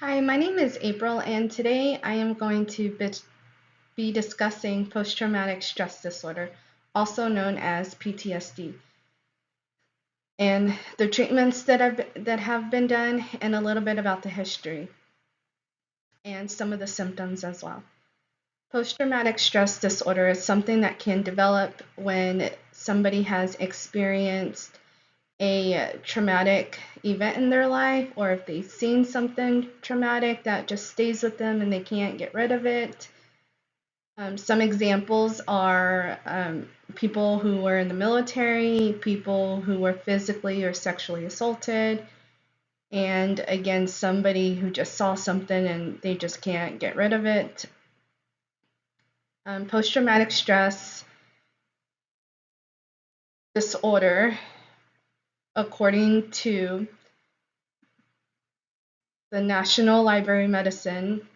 Hi, my name is April, and today I am going to be discussing post-traumatic stress disorder, also known as PTSD, and the treatments that have been done, and a little bit about the history and some of the symptoms as well. Post-traumatic stress disorder is something that can develop when somebody has experienced a traumatic event in their life, or if they've seen something traumatic that just stays with them and they can't get rid of it. Some examples are people who were in the military, people who were physically or sexually assaulted, and again, somebody who just saw something and they just can't get rid of it. Post-traumatic stress disorder, according to the National Library of Medicine,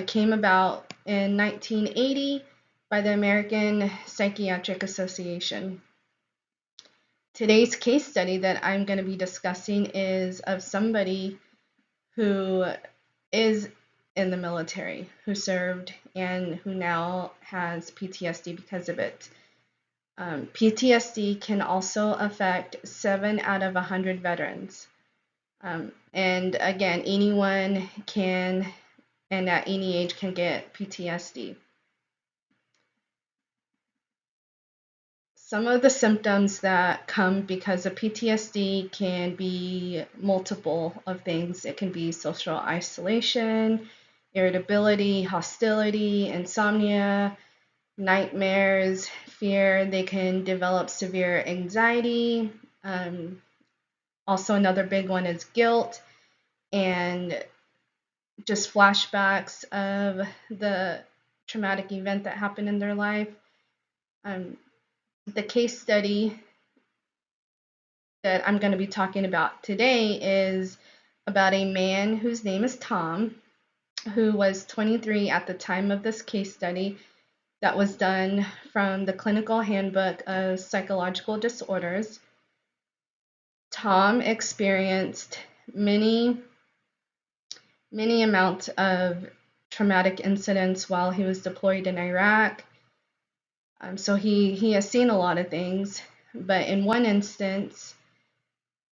came about in 1980 by the American Psychiatric Association. Today's case study that I'm going to be discussing is of somebody who is in the military, who served, and who now has PTSD because of it. PTSD can also affect 7 out of 100 veterans. And again, anyone can, and at any age, can get PTSD. Some of the symptoms that come because of PTSD can be multiple of things. It can be social isolation, irritability, hostility, insomnia, nightmares, fear. They can develop severe anxiety. Also, another big one is guilt and just flashbacks of the traumatic event that happened in their life. The case study that I'm going to be talking about today is about a man whose name is Tom, who was 23 at the time of this case study that was done from the Clinical Handbook of Psychological Disorders. Tom experienced many amounts of traumatic incidents while he was deployed in Iraq. So he has seen a lot of things, but in one instance,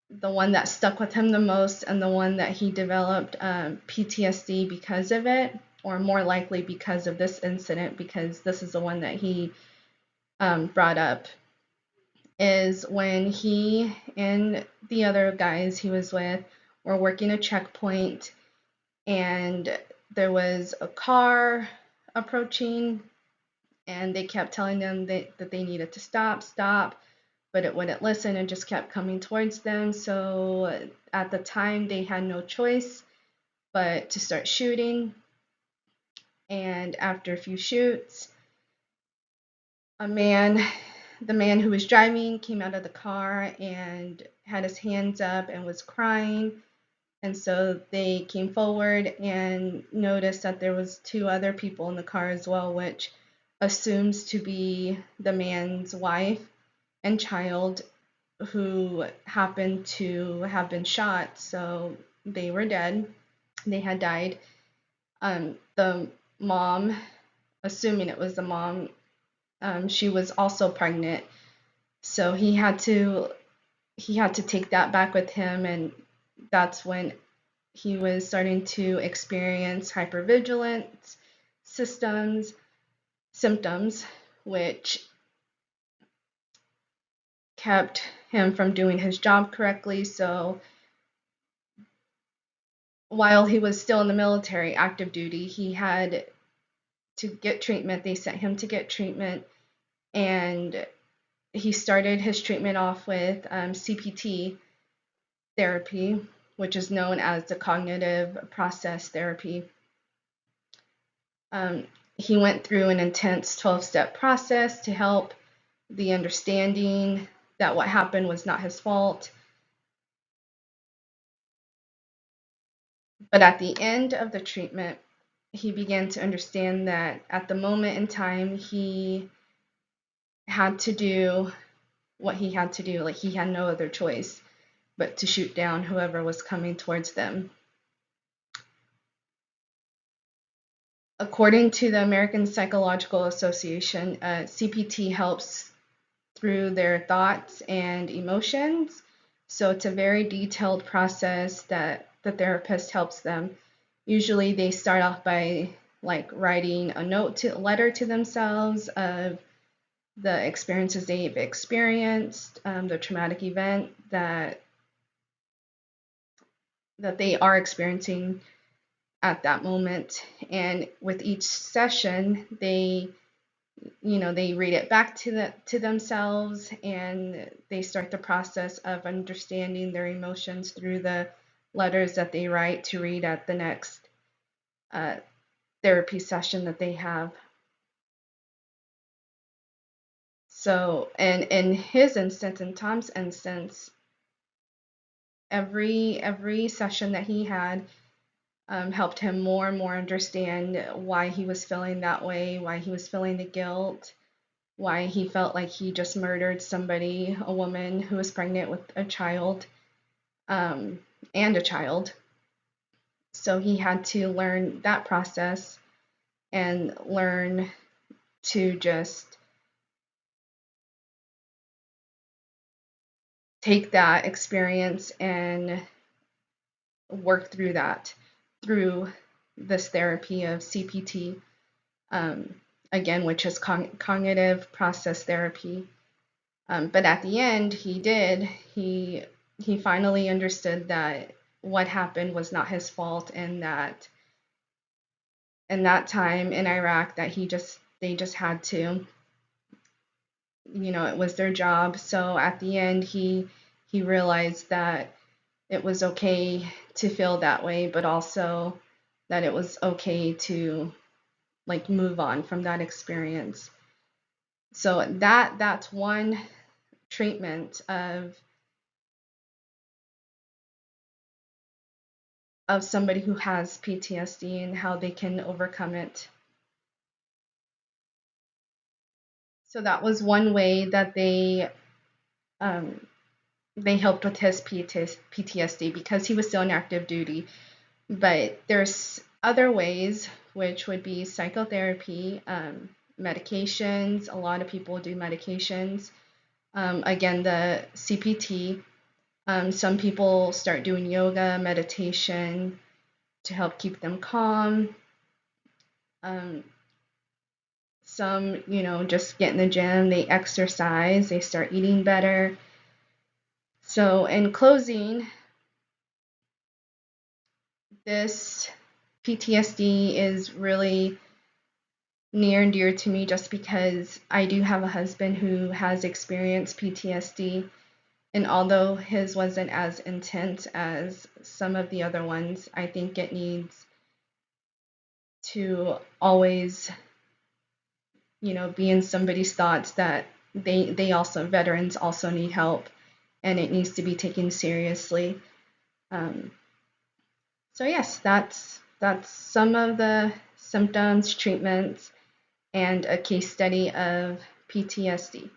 the one that stuck with him the most and the one that he developed PTSD because of it, or more likely because of this incident, because this is the one that he brought up, is when he and the other guys he was with were working a checkpoint, and there was a car approaching, and they kept telling them that they needed to stop, but it wouldn't listen and just kept coming towards them. So at the time, they had no choice but to start shooting. And after a few shoots, the man who was driving came out of the car and had his hands up and was crying. And so they came forward and noticed that there was 2 other people in the car as well, which assumes to be the man's wife and child, who happened to have been shot. So they were dead. They had died. The mom, assuming it was the mom, she was also pregnant. So he had to take that back with him, and that's when he was starting to experience hypervigilance symptoms, which kept him from doing his job correctly. So while he was still in the military, active duty, he had to get treatment. They sent him to get treatment, and he started his treatment off with CPT therapy, which is known as the cognitive process therapy. He went through an intense 12-step process to help the understanding that what happened was not his fault. But at the end of the treatment, he began to understand that at the moment in time, he had to do what he had to do. Like, he had no other choice but to shoot down whoever was coming towards them. According to the American Psychological Association, CPT helps through their thoughts and emotions. So it's a very detailed process that the therapist helps them. Usually they start off by like writing a letter to themselves of the experiences they've experienced, the traumatic event that they are experiencing at that moment. And with each session, they read it back to themselves, and they start the process of understanding their emotions through the letters that they write to read at the next uh, therapy session that they have. So, and in his instance, in Tom's instance, every session that he had helped him more and more understand why he was feeling that way, why he was feeling the guilt, why he felt like he just murdered somebody, a woman who was pregnant with a child, and a child. So he had to learn that process and learn to just take that experience and work through that through this therapy of CPT, um, again, which is cognitive process therapy. But at the end, he finally understood that what happened was not his fault, and that in that time in Iraq that they just had to, it was their job. So at the end, he realized that it was okay to feel that way, but also that it was okay to like move on from that experience. So that's one treatment of somebody who has PTSD and how they can overcome it. So that was one way that they helped with his PTSD because he was still in active duty. But there's other ways, which would be psychotherapy, medications. A lot of people do medications. Again, the CPT. Some people start doing yoga, meditation to help keep them calm. Some, just get in the gym, they exercise, they start eating better. So, in closing, this PTSD is really near and dear to me just because I do have a husband who has experienced PTSD. And although his wasn't as intense as some of the other ones, I think it needs to always, be in somebody's thoughts that they also, veterans also need help, and it needs to be taken seriously. Um, so yes, that's some of the symptoms, treatments, and a case study of PTSD.